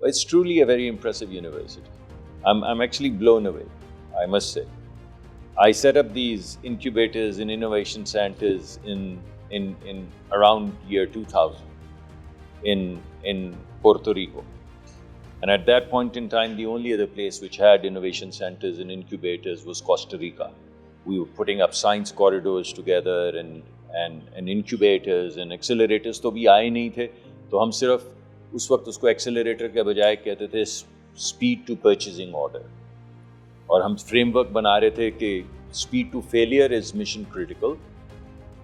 It's truly a very impressive university. I'm actually blown away, I must say. I set up these incubators and innovation centers in around year 2000 in Puerto Rico. And at that point in time, the only other place which had innovation centers and incubators was Costa Rica. We were putting up science corridors together and incubators and accelerators तो भी आए नहीं थे, तो हम सिर्फ उस वक्त उसको accelerator के बजाय कहते थे speed to purchasing order. और हम framework बना रहे थे कि speed to failure is mission critical.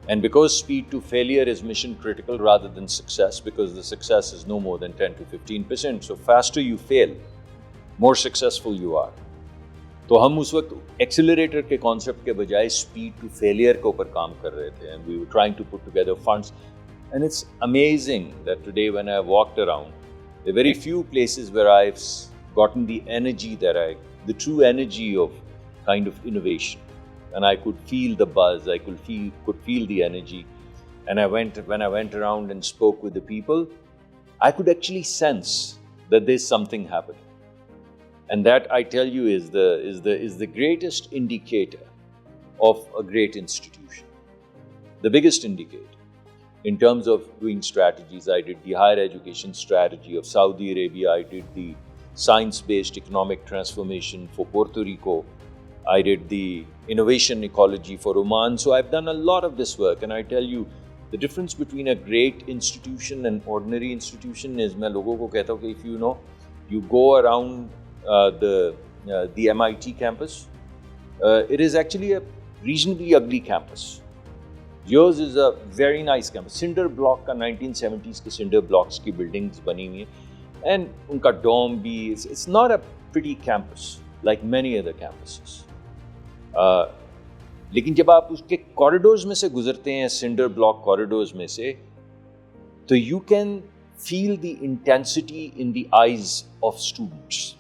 And because speed to failure is mission critical rather than success, because the success is no more than 10 to 15%. So faster you fail, more successful you are. तो हम उस वक्त accelerator के concept के बजाय speed to failure के ऊपर काम कर रहे थे, and we were trying to put together funds. And it's amazing that today when I walked around, there are very few places where I've gotten the energy the true energy of kind of innovation. And I could feel the buzz, I could feel the energy. And when I went around and spoke with the people, I could actually sense that there's something happening. And that, I tell you, is the greatest indicator of a great institution. The biggest indicator. In terms of doing strategies, I did the higher education strategy of Saudi Arabia, I did the science-based economic transformation for Puerto Rico, I did the innovation ecology for Oman. So I've done a lot of this work, and I tell you, the difference between a great institution and ordinary institution is, मैं लोगों को कहता हूँ कि if you go around the MIT campus, it is actually a reasonably ugly campus. Yours is a very nice campus. Cinder block का 1970s के cinder blocks की buildings बनी हुई हैं, and उनका dome भी, it's not a pretty campus like many other campuses. लेकिन जब आप उसके corridors में से गुजरते हैं, cinder block corridors में से, तो you can feel the intensity in the eyes of students.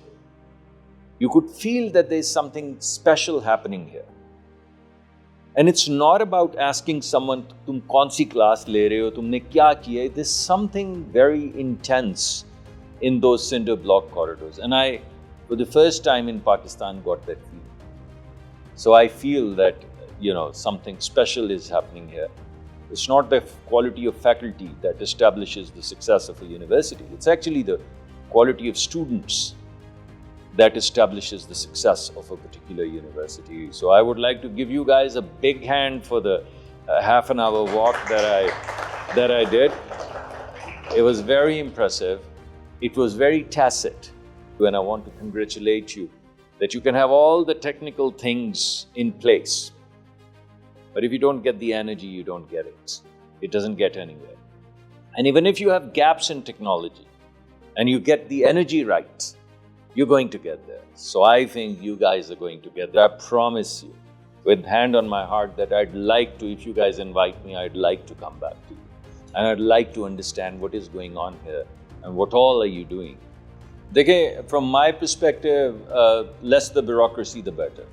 You could feel that there is something special happening here. And it's not about asking someone, तुम कौन सी class ले रहे हो, तुमने क्या किया? There's something very intense in those cinder block corridors. And I, for the first time in Pakistan, got that feeling. So I feel that, something special is happening here. It's not the quality of faculty that establishes the success of a university. It's actually the quality of students that establishes the success of a particular university. So I would like to give you guys a big hand for the half an hour walk that I did. It was very impressive. It was very tacit. And I want to congratulate you that you can have all the technical things in place. But if you don't get the energy, you don't get it. It doesn't get anywhere. And even if you have gaps in technology and you get the energy right, you're going to get there. So I think you guys are going to get there. I promise you, with hand on my heart, that I'd like to, if you guys invite me, I'd like to come back to you. And I'd like to understand what is going on here and what all are you doing. Dekhe, from my perspective, less the bureaucracy, the better.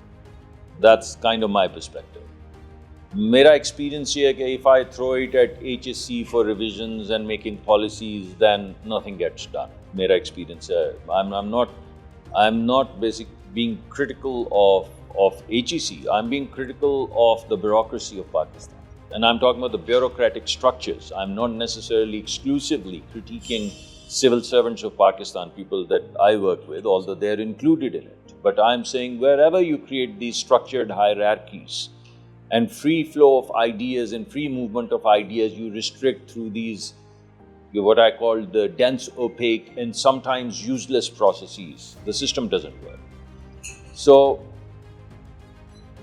That's kind of my perspective. Mera experience here is if I throw it at HSC for revisions and making policies, then nothing gets done. Mera experience here. I'm not basically being critical of HEC. I'm being critical of the bureaucracy of Pakistan. And I'm talking about the bureaucratic structures. I'm not necessarily exclusively critiquing civil servants of Pakistan, people that I work with, although they're included in it. But I'm saying wherever you create these structured hierarchies and free flow of ideas and free movement of ideas, you restrict through these, what I call the dense, opaque, and sometimes useless processes. The system doesn't work. So,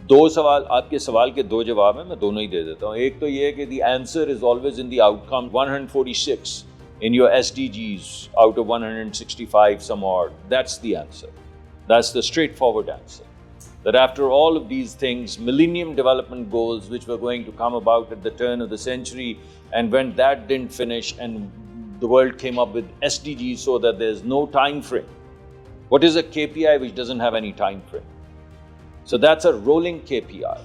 दो सवाल, आपके सवाल के दो जवाब हैं, मैं दोनों ही दे देता हूँ. एक तो ये है कि the answer is always in the outcome. 146 in your SDGs out of 165 some odd. That's the answer. That's the straightforward answer. That after all of these things, Millennium Development Goals, which were going to come about at the turn of the century, and when that didn't finish and the world came up with SDGs so that there's no time frame. What is a KPI which doesn't have any time frame? So that's a rolling KPI.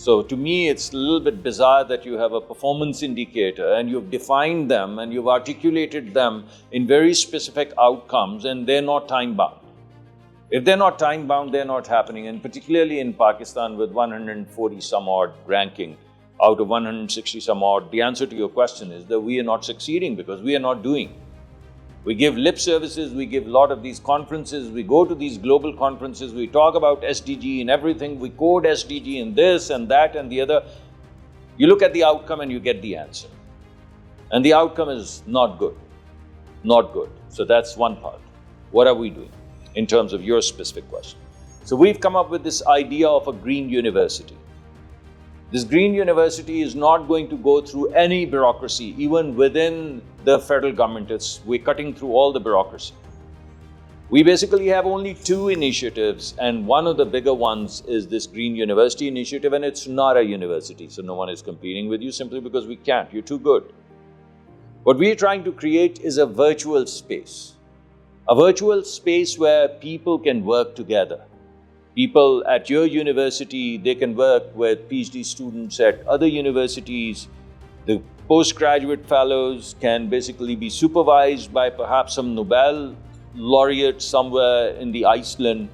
So to me, it's a little bit bizarre that you have a performance indicator and you've defined them and you've articulated them in very specific outcomes, and they're not time bound. If they're not time bound, they're not happening. And particularly in Pakistan with 140 some odd ranking out of 160 some odd, the answer to your question is that we are not succeeding because we are not doing. We give lip services, we give a lot of these conferences, we go to these global conferences, we talk about SDG and everything, we code SDG and this and that and the other. You look at the outcome and you get the answer. And the outcome is not good. Not good. So that's one part. What are we doing in terms of your specific question? So we've come up with this idea of a green university. This green university is not going to go through any bureaucracy, even within the federal government. We're cutting through all the bureaucracy. We basically have only two initiatives, and one of the bigger ones is this Green University initiative, and it's not a university, so no one is competing with you simply because we can't. You're too good. What we're trying to create is a virtual space where people can work together. People at your university, they can work with PhD students at other universities. The postgraduate fellows can basically be supervised by perhaps some Nobel laureate somewhere in the Iceland.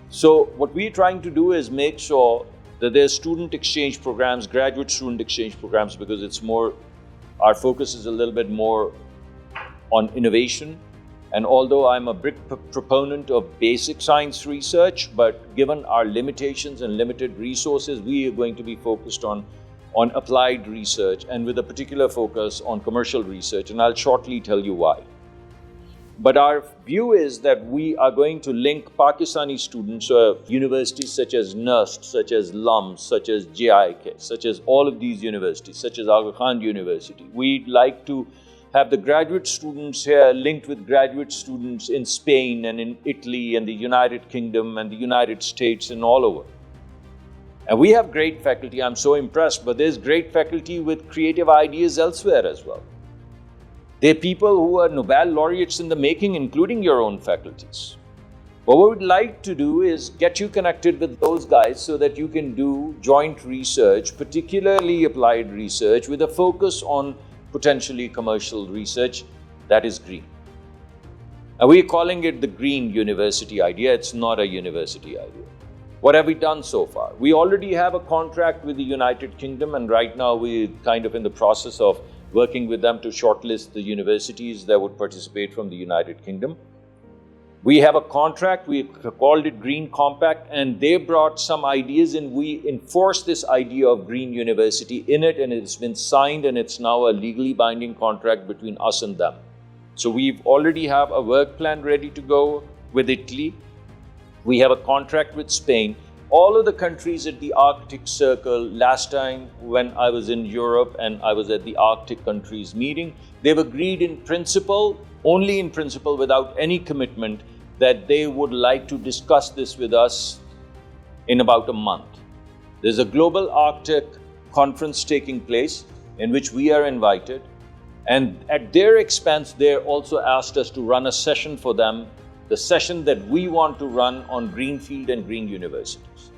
So what we're trying to do is make sure that there's student exchange programs, graduate student exchange programs, because it's more, our focus is a little bit more on innovation. And although I'm a big proponent of basic science research, but given our limitations and limited resources, we are going to be focused on applied research and with a particular focus on commercial research. And I'll shortly tell you why. But our view is that we are going to link Pakistani students, universities such as NUST, such as LUMS, such as JIK, such as all of these universities, such as Aga Khan University. We'd like to have the graduate students here linked with graduate students in Spain and in Italy and the United Kingdom and the United States and all over. And we have great faculty, I'm so impressed, but there's great faculty with creative ideas elsewhere as well. There are people who are Nobel laureates in the making, including your own faculties. But what we'd like to do is get you connected with those guys so that you can do joint research, particularly applied research, with a focus on potentially commercial research that is green. And we're calling it the Green University idea. It's not a university idea. What have we done so far? We already have a contract with the United Kingdom, and right now we're kind of in the process of working with them to shortlist the universities that would participate from the United Kingdom. We have a contract, we called it Green Compact, and they brought some ideas and we enforced this idea of Green University in it, and it's been signed and it's now a legally binding contract between us and them. So we've already have a work plan ready to go with Italy. We have a contract with Spain. All of the countries at the Arctic Circle, last time when I was in Europe and I was at the Arctic countries meeting, they've agreed in principle, only in principle, without any commitment, that they would like to discuss this with us in about a month. There's a global Arctic conference taking place in which we are invited, and at their expense, they also asked us to run a session for them, the session that we want to run on greenfield and green universities.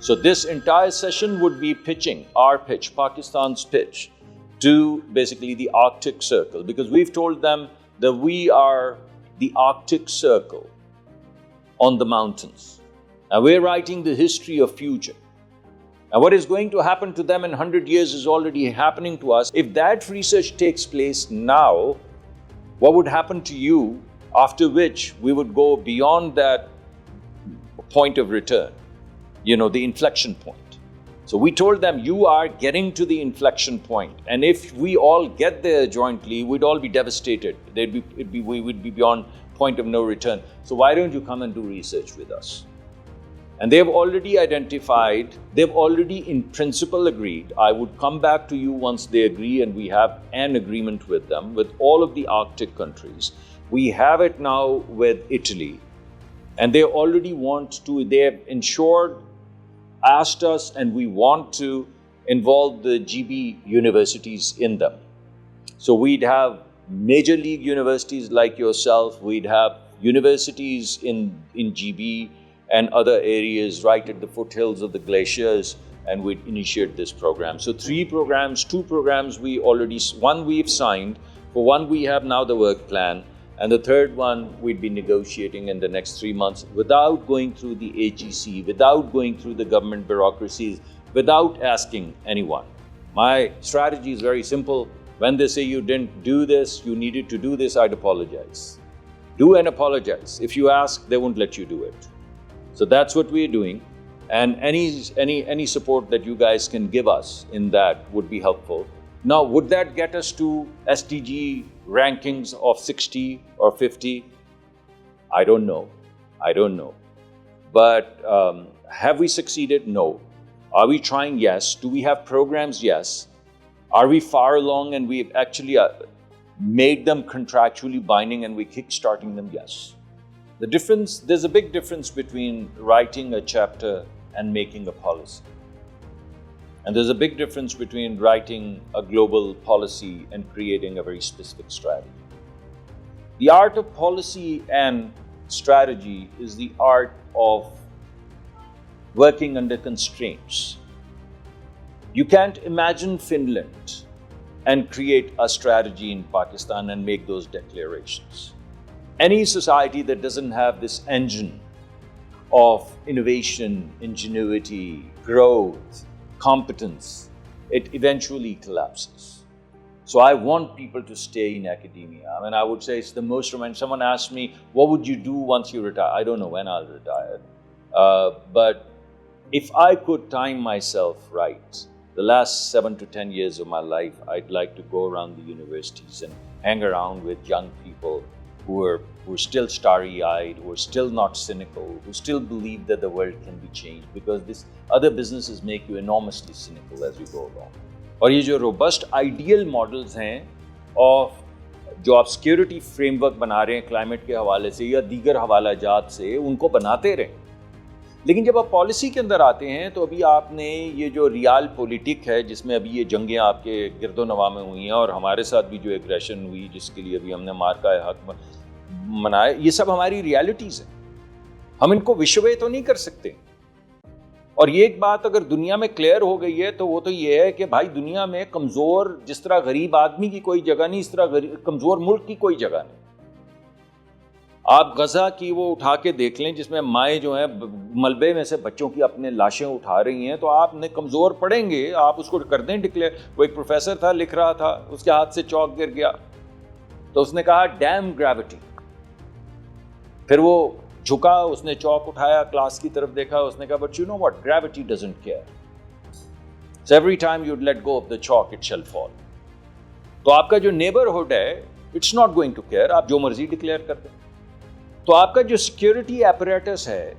So this entire session would be pitching, our pitch, Pakistan's pitch, to basically the Arctic Circle, because we've told them that we are the Arctic Circle on the mountains. And we're writing the history of future. And what is going to happen to them in 100 years is already happening to us. If that research takes place now, what would happen to you, after which we would go beyond that point of return, the inflection point. So we told them, you are getting to the inflection point. And if we all get there jointly, we'd all be devastated. We would be beyond point of no return. So why don't you come and do research with us? And they've already identified, they've already in principle agreed. I would come back to you once they agree, and we have an agreement with them, with all of the Arctic countries. We have it now with Italy. And they already want to, they have ensured, asked us, and we want to involve the GB universities in them. So we'd have major league universities like yourself, we'd have universities in GB and other areas right at the foothills of the glaciers. and we'd initiate this program. So 3 programs, 2 programs one we've signed, for one we have now the work plan, and the third one we'd be negotiating in the next 3 months without going through the AGC, without going through the government bureaucracies, without asking anyone. My strategy is very simple. When they say you didn't do this, you needed to do this, I'd apologize. Do and apologize. If you ask, they won't let you do it. So that's what we're doing. And any support that you guys can give us in that would be helpful. Now, would that get us to SDG rankings of 60 or 50? I don't know. But have we succeeded? No. Are we trying? Yes. Do we have programs? Yes. Are we far along and we've actually made them contractually binding and we're kickstarting them? Yes. There's a big difference between writing a chapter and making a policy. And there's a big difference between writing a global policy and creating a very specific strategy. The art of policy and strategy is the art of working under constraints. You can't imagine Finland and create a strategy in Pakistan and make those declarations. Any society that doesn't have this engine of innovation, ingenuity, growth, competence, it eventually collapses. So I want people to stay in academia. I mean, I would say it's the most romantic. Someone asked me, what would you do once you retire? I don't know when I'll retire. But if I could time myself right, the last 7 to 10 years of my life, I'd like to go around the universities and hang around with young people who are still starry-eyed, who are still not cynical, who still believe that the world can be changed, because this other businesses make you enormously cynical as you go along. اور یہ جو robust ideal models ہیں of جو آپ security frame work بنا رہے ہیں climate کے حوالے سے یا دیگر حوالہ جات سے، ان کو بناتے رہیں. لیکن جب آپ پالیسی کے اندر آتے ہیں تو ابھی آپ نے یہ جو ریال پولیٹک ہے جس میں ابھی یہ جنگیں آپ کے گرد و نواح میں ہوئی ہیں اور ہمارے ساتھ بھی جو ایگریشن ہوئی جس کے لیے ابھی ہم نے مارکا حق منائے، یہ سب ہماری ریالٹیز ہیں. ہم ان کو وشوے تو نہیں کر سکتے. اور یہ ایک بات اگر دنیا میں کلیئر ہو گئی ہے تو وہ تو یہ ہے کہ بھائی دنیا میں کمزور، جس طرح غریب آدمی کی کوئی جگہ نہیں، اس طرح کمزور ملک کی کوئی جگہ نہیں. آپ غزہ کی وہ اٹھا کے دیکھ لیں جس میں مائیں جو ہیں ملبے میں سے بچوں کی اپنے لاشیں اٹھا رہی ہیں، تو آپ نے کمزور پڑیں گے، آپ اس کو کر دیں ڈکلیئر. وہ ایک پروفیسر تھا لکھ رہا تھا، اس کے ہاتھ سے چاک گر گیا تو اس نے کہا ڈیم گریوٹی. پھر وہ جھکا، اس نے چاک اٹھایا، کلاس کی طرف دیکھا، اس نے کہا but you know what, gravity doesn't care. So every time you let go of the chalk it shall fall. تو آپ کا جو نیبرہڈ ہے it's not going to care, آپ جو مرضی ڈکلیئر کر دیں. تو آپ کا جو سیکیورٹی ایپریٹس ہے،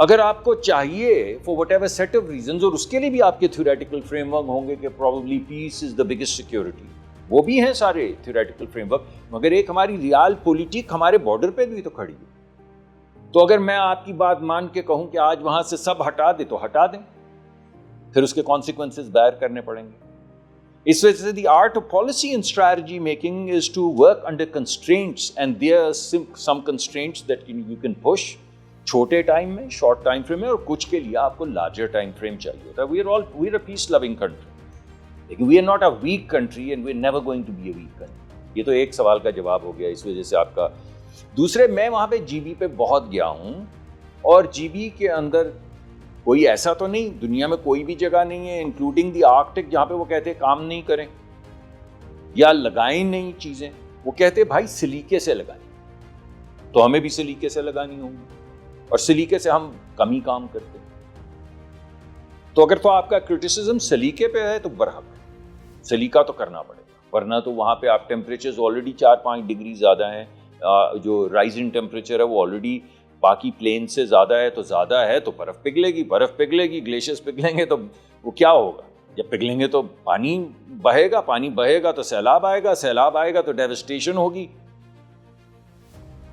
اگر آپ کو چاہیے for whatever set of reasons, اور اس کے لیے بھی آپ کے تھیوریٹیکل فریم ورک ہوں گے کہ probably peace is the biggest security, وہ بھی ہیں سارے تھیوریٹیکل فریم ورک، مگر ایک ہماری ریال پولیٹک ہمارے بارڈر پہ بھی تو کھڑی ہے. تو اگر میں آپ کی بات مان کے کہوں کہ آج وہاں سے سب ہٹا دیں تو ہٹا دیں، پھر اس کے کانسیکوینسز بیئر کرنے پڑیں گے. اس وجہ سے the art of policy and strategy making is to work under constraints, and there are some constraints that you can push چھوٹے ٹائم میں، شارٹ ٹائم فریم میں، اور کچھ کے لیے آپ کو لارجر ٹائم فریم چاہیے ہوتا ہے. We are a piece loving country, لیکن we are not a weak country and we are never going to be a weak country. یہ تو ایک سوال کا جواب ہو گیا. اس وجہ سے آپ کا دوسرے، میں وہاں پہ جی بی پہ بہت گیا ہوں، اور جی بی کے اندر کوئی ایسا تو نہیں، دنیا میں کوئی بھی جگہ نہیں ہے انکلوڈنگ دی آرکٹک جہاں پہ وہ کہتے ہیں کام نہیں کریں یا لگائیں نہیں چیزیں. وہ کہتے بھائی سلیقے سے لگائیں. تو ہمیں بھی سلیقے سے لگانی ہوں گی، اور سلیقے سے ہم کم ہی کام کرتے ہیں. تو اگر تو آپ کا کرٹیسزم سلیقے پہ ہے تو برحق ہے، سلیقہ تو کرنا پڑے گا، ورنہ تو وہاں پہ آپ ٹیمپریچرز آلریڈی 4-5 ڈگری زیادہ ہیں. جو رائزنگ ٹیمپریچر ہے وہ آلریڈی باقی پلین سے زیادہ ہے، تو زیادہ ہے تو برف پگھلے گی، گلیشیئرز پگھلیں گے تو وہ کیا ہوگا؟ جب پگھلیں گے تو پانی بہے گا تو سیلاب آئے گا تو ڈیوسٹیشن ہوگی.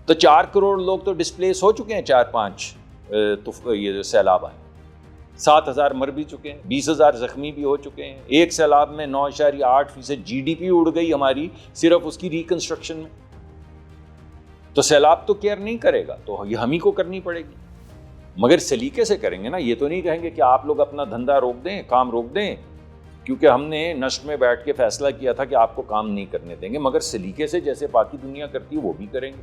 تو 4 کروڑ لوگ تو ڈسپلیس ہو چکے ہیں، 4-5 تو یہ سیلاب آئے، 7,000 مر بھی چکے ہیں، 20,000 زخمی بھی ہو چکے ہیں. ایک سیلاب میں 9.8% جی ڈی پی اڑ گئی ہماری صرف اس کی ریکنسٹرکشن میں. تو سیلاب تو کیئر نہیں کرے گا، تو یہ ہم ہی کو کرنی پڑے گی. مگر سلیقے سے کریں گے نا. یہ تو نہیں کہیں گے کہ آپ لوگ اپنا دھندا روک دیں, کام روک دیں, کیونکہ ہم نے نشٹ میں بیٹھ کے فیصلہ کیا تھا کہ آپ کو کام نہیں کرنے دیں گے, مگر سلیقے سے جیسے باقی دنیا کرتی ہے وہ بھی کریں گے,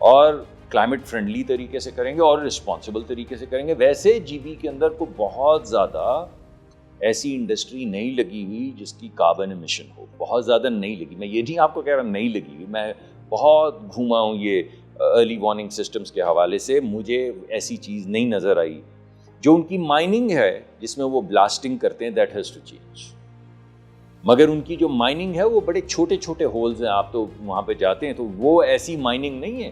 اور کلائمیٹ فرینڈلی طریقے سے کریں گے, اور رسپانسبل طریقے سے کریں گے. ویسے جی بی کے اندر کو بہت زیادہ ایسی انڈسٹری نہیں لگی ہوئی جس کی کاربن ایمیشن ہو, بہت زیادہ نہیں لگی. میں یہ نہیں آپ کو کہہ رہا نہیں لگی ہوئی, میں بہت گھوما ہوں یہ ارلی وارننگ سسٹمز کے حوالے سے, مجھے ایسی چیز نہیں نظر آئی. جو ان کی مائننگ ہے جس میں وہ بلاسٹنگ کرتے ہیں, دیٹ ہیز ٹو چینج. مگر ان کی جو مائننگ ہے وہ بڑے چھوٹے چھوٹے ہولز ہیں, آپ تو وہاں پہ جاتے ہیں تو وہ ایسی مائننگ نہیں ہے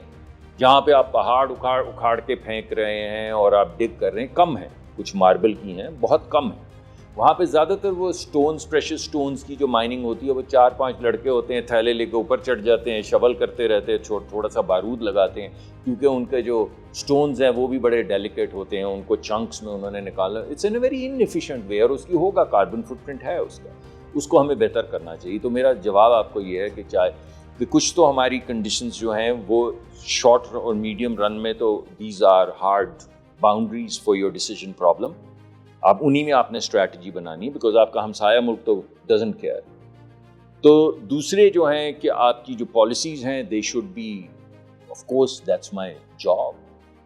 جہاں پہ آپ پہاڑ اکھاڑ کے پھینک رہے ہیں اور آپ ڈگ کر رہے ہیں. کم ہیں, کچھ ماربل کی ہیں, بہت کم ہیں. وہاں پہ زیادہ تر وہ سٹونز, پریشس سٹونز کی جو مائننگ ہوتی ہے, وہ 4-5 لڑکے ہوتے ہیں, تھیلے لے کے اوپر چڑھ جاتے ہیں, شول کرتے رہتے ہیں, تھوڑا سا بارود لگاتے ہیں, کیونکہ ان کے جو سٹونز ہیں وہ بھی بڑے ڈیلیکیٹ ہوتے ہیں, ان کو چنکس میں انہوں نے نکالا. اٹس این اے ویری انایفیشینٹ وے, اور اس کی ہوگا کاربن فٹ پرنٹ ہے اس کا, اس کو ہمیں بہتر کرنا چاہیے. تو میرا جواب آپ کو یہ ہے کہ چاہے کہ کچھ تو ہماری کنڈیشنز جو ہیں وہ شارٹ اور میڈیم رن میں تو these are hard boundaries for your decision problem, آپ انہی میں آپ نے اسٹریٹجی بنانی ہے, بیکاز آپ کا ہمسایہ ملک تو ڈزنٹ کیئر. تو دوسرے جو ہیں کہ آپ کی جو پالیسیز ہیں they should be, of course that's my job,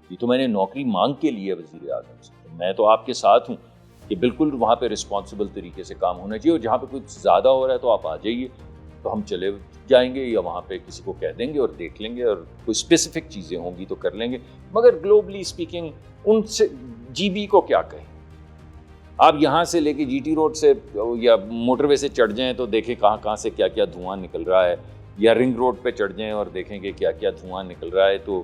یہ تو میں نے نوکری مانگ کے لیے وزیر اعظم سے, میں تو آپ کے ساتھ ہوں کہ بالکل وہاں پہ رسپانسبل طریقے سے کام ہونا چاہیے, اور جہاں پہ کچھ زیادہ ہو رہا ہے تو آپ آ جائیے, تو ہم چلے جائیں گے یا وہاں پہ کسی کو کہہ دیں گے اور دیکھ لیں گے, اور کوئی اسپیسیفک چیزیں ہوں گی تو کر لیں گے. مگر گلوبلی اسپیکنگ ان سے جی بی کو کیا کہیں, آپ یہاں سے لے کے جی ٹی روڈ سے یا موٹر وے سے چڑھ جائیں تو دیکھیں کہاں کہاں سے کیا کیا دھواں نکل رہا ہے, یا رنگ روڈ پہ چڑھ جائیں اور دیکھیں کہ کیا کیا دھواں نکل رہا ہے. تو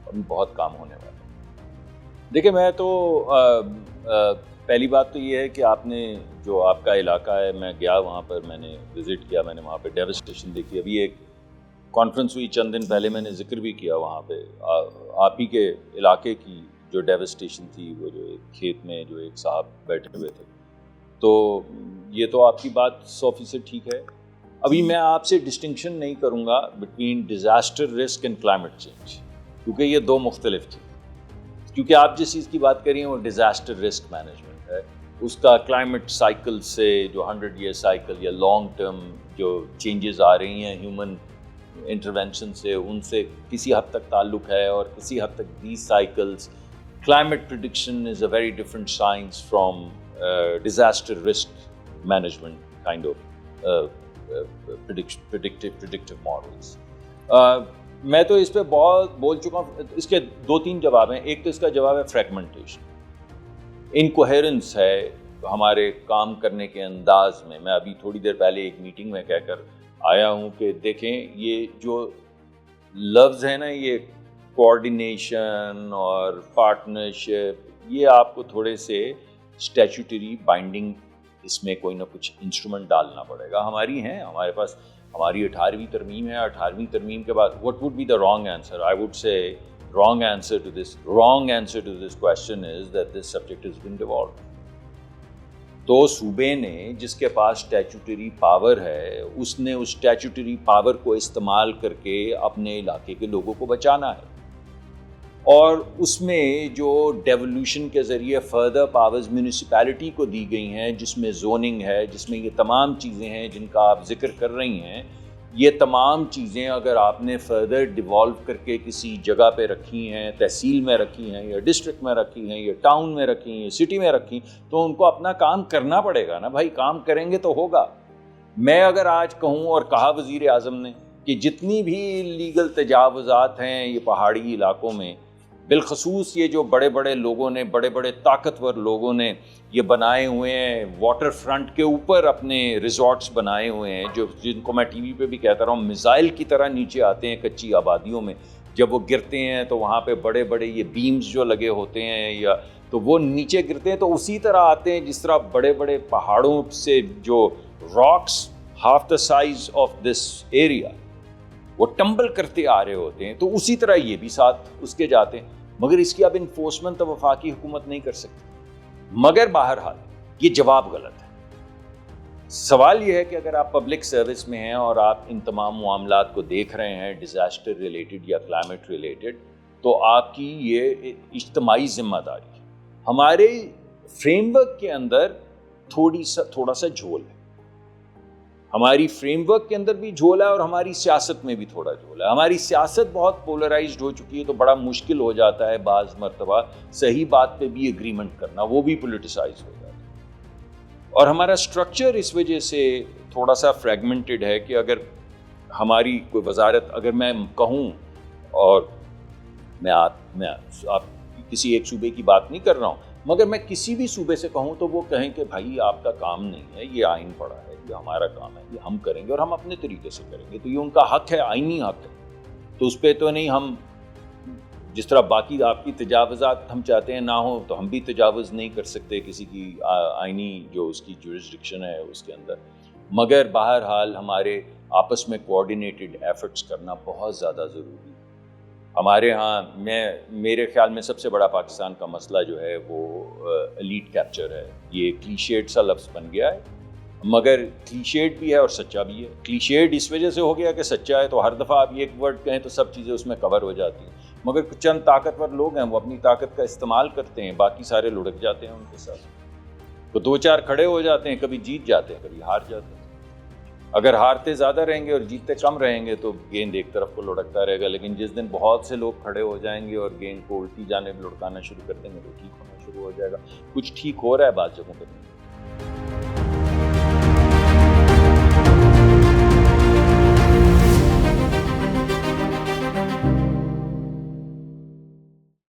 ابھی بہت کام ہونے والا ہے. دیکھیں میں تو پہلی بات تو یہ ہے کہ آپ نے جو آپ کا علاقہ ہے, میں گیا وہاں پر, میں نے وزٹ کیا, میں نے وہاں پہ ڈیوسٹیشن دیکھی. ابھی ایک کانفرنس ہوئی چند دن پہلے, میں نے ذکر بھی کیا وہاں پہ آپ ہی کے علاقے کی جو ڈیوسٹیشن تھی, وہ جو ایک کھیت میں جو ایک صاحب بیٹھے ہوئے تھے. تو یہ تو آپ کی بات 100% ٹھیک ہے. ابھی میں آپ سے ڈسٹنکشن نہیں کروں گا between disaster risk and climate change, کیونکہ یہ دو مختلف چیزیں. کیونکہ آپ جس چیز کی بات کر رہی ہیں وہ ڈیزاسٹر رسک مینجمنٹ ہے, اس کا کلائمیٹ سائیکل سے جو 100 ایئر سائیکل یا لانگ ٹرم جو چینجز آ رہی ہیں ہیومن انٹرونشن سے, ان سے کسی حد تک تعلق ہے, اور کسی حد تک these cycles climate prediction is a very different science from disaster risk management kind of predictive models. میں تو اس پہ بہت بول چکا ہوں. اس کے 2-3 جواب ہیں. ایک تو اس کا جواب ہے فریگمنٹیشن, انکوہیرنس ہے ہمارے کام کرنے کے انداز میں. میں ابھی تھوڑی دیر پہلے ایک میٹنگ میں کہہ کر آیا ہوں کہ دیکھیں یہ جو لفظ ہے نا, یہ کوآرڈینیشن اور پارٹنرشپ, یہ آپ کو تھوڑے سے اسٹیچوٹری بائنڈنگ اس میں کوئی نہ کچھ انسٹرومنٹ ڈالنا پڑے گا. ہماری ہیں, ہمارے پاس ہماری 18ویں ترمیم ہے. 18ویں ترمیم کے بعد what would be the wrong answer? I would say wrong answer to this question is that this subject has been devolved. تو صوبے نے جس کے پاس اسٹیچوٹری پاور ہے, اس نے اس اسٹیچوٹری پاور کو استعمال کر کے اپنے علاقے کے لوگوں کو بچانا ہے. اور اس میں جو ڈیولوشن کے ذریعے فردر پاورز میونسپیلٹی کو دی گئی ہیں, جس میں زوننگ ہے, جس میں یہ تمام چیزیں ہیں جن کا آپ ذکر کر رہی ہیں, یہ تمام چیزیں اگر آپ نے فردر ڈیوالو کر کے کسی جگہ پہ رکھی ہیں, تحصیل میں رکھی ہیں, یا ڈسٹرکٹ میں رکھی ہیں, یا ٹاؤن میں رکھی ہیں, یا سٹی میں رکھی, تو ان کو اپنا کام کرنا پڑے گا نا بھائی. کام کریں گے تو ہوگا. میں اگر آج کہوں, اور کہا وزیر اعظم نے, کہ جتنی بھی لیگل تجاوزات ہیں یہ پہاڑی علاقوں میں, بالخصوص یہ جو بڑے بڑے لوگوں نے, بڑے بڑے طاقتور لوگوں نے یہ بنائے ہوئے ہیں, واٹر فرنٹ کے اوپر اپنے ریزورٹس بنائے ہوئے ہیں, جو جن کو میں ٹی وی پہ بھی کہتا رہا ہوں, میزائل کی طرح نیچے آتے ہیں کچی آبادیوں میں. جب وہ گرتے ہیں تو وہاں پہ بڑے بڑے یہ بیمز جو لگے ہوتے ہیں, یا تو وہ نیچے گرتے ہیں تو اسی طرح آتے ہیں جس طرح بڑے بڑے پہاڑوں سے جو rocks half the size of this area وہ ٹمبل کرتے آ رہے ہوتے ہیں, تو اسی طرح یہ بھی ساتھ اس کے جاتے ہیں. مگر اس کی اب انفورسمنٹ تو وفاقی حکومت نہیں کر سکتی. مگر بہرحال یہ جواب غلط ہے. سوال یہ ہے کہ اگر آپ پبلک سروس میں ہیں اور آپ ان تمام معاملات کو دیکھ رہے ہیں ڈیزاسٹر ریلیٹڈ یا کلائمیٹ ریلیٹڈ, تو آپ کی یہ اجتماعی ذمہ داری ہے. ہمارے فریم ورک کے اندر تھوڑا سا جھول ہے. ہماری فریم ورک کے اندر بھی جھول ہے اور ہماری سیاست میں بھی تھوڑا جھول ہے. ہماری سیاست بہت پولرائزڈ ہو چکی ہے تو بڑا مشکل ہو جاتا ہے بعض مرتبہ صحیح بات پہ بھی ایگریمنٹ کرنا, وہ بھی پولیٹیسائز ہو جاتا ہے. اور ہمارا اسٹرکچر اس وجہ سے تھوڑا سا فریگمنٹڈ ہے کہ اگر ہماری کوئی وزارت, اگر میں کہوں, اور میں آپ کسی ایک صوبے کی بات نہیں کر رہا ہوں, مگر میں کسی بھی صوبے سے کہوں تو وہ کہیں کہ بھائی آپ کا کام نہیں ہے, یہ آئین پڑا ہے, یہ ہمارا کام ہے, یہ ہم کریں گے اور ہم اپنے طریقے سے کریں گے. تو یہ ان کا حق ہے, آئینی حق ہے. تو اس پہ تو نہیں, ہم جس طرح باقی آپ کی تجاوزات ہم چاہتے ہیں نہ ہو, تو ہم بھی تجاوز نہیں کر سکتے کسی کی آئینی جو اس کی جورسڈکشن ہے اس کے اندر. مگر بہرحال ہمارے آپس میں کوآرڈینیٹڈ ایفرٹس کرنا بہت زیادہ ضروری ہے. ہمارے ہاں میرے خیال میں سب سے بڑا پاکستان کا مسئلہ جو ہے وہ ایلیٹ کیپچر ہے. یہ کلیشیڈ سا لفظ بن گیا ہے, مگر کلیشیڈ بھی ہے اور سچا بھی ہے. کلیشیڈ اس وجہ سے ہو گیا کہ سچا ہے, تو ہر دفعہ آپ یہ ایک ورڈ کہیں تو سب چیزیں اس میں کور ہو جاتی ہیں. مگر چند طاقتور لوگ ہیں, وہ اپنی طاقت کا استعمال کرتے ہیں, باقی سارے لڑک جاتے ہیں ان کے ساتھ. تو دو چار کھڑے ہو جاتے ہیں, کبھی جیت جاتے ہیں, کبھی ہار جاتے ہیں. اگر ہارتے زیادہ رہیں گے اور جیتتے کم رہیں گے تو گیند ایک طرف کو لڑکتا رہے گا. لیکن جس دن بہت سے لوگ کھڑے ہو جائیں گے اور گیند کو الٹی جانب لڑکانا شروع کر دیں گے تو ٹھیک ہونا شروع ہو جائے گا. کچھ ٹھیک ہو رہا ہے بعض جگہوں پہ.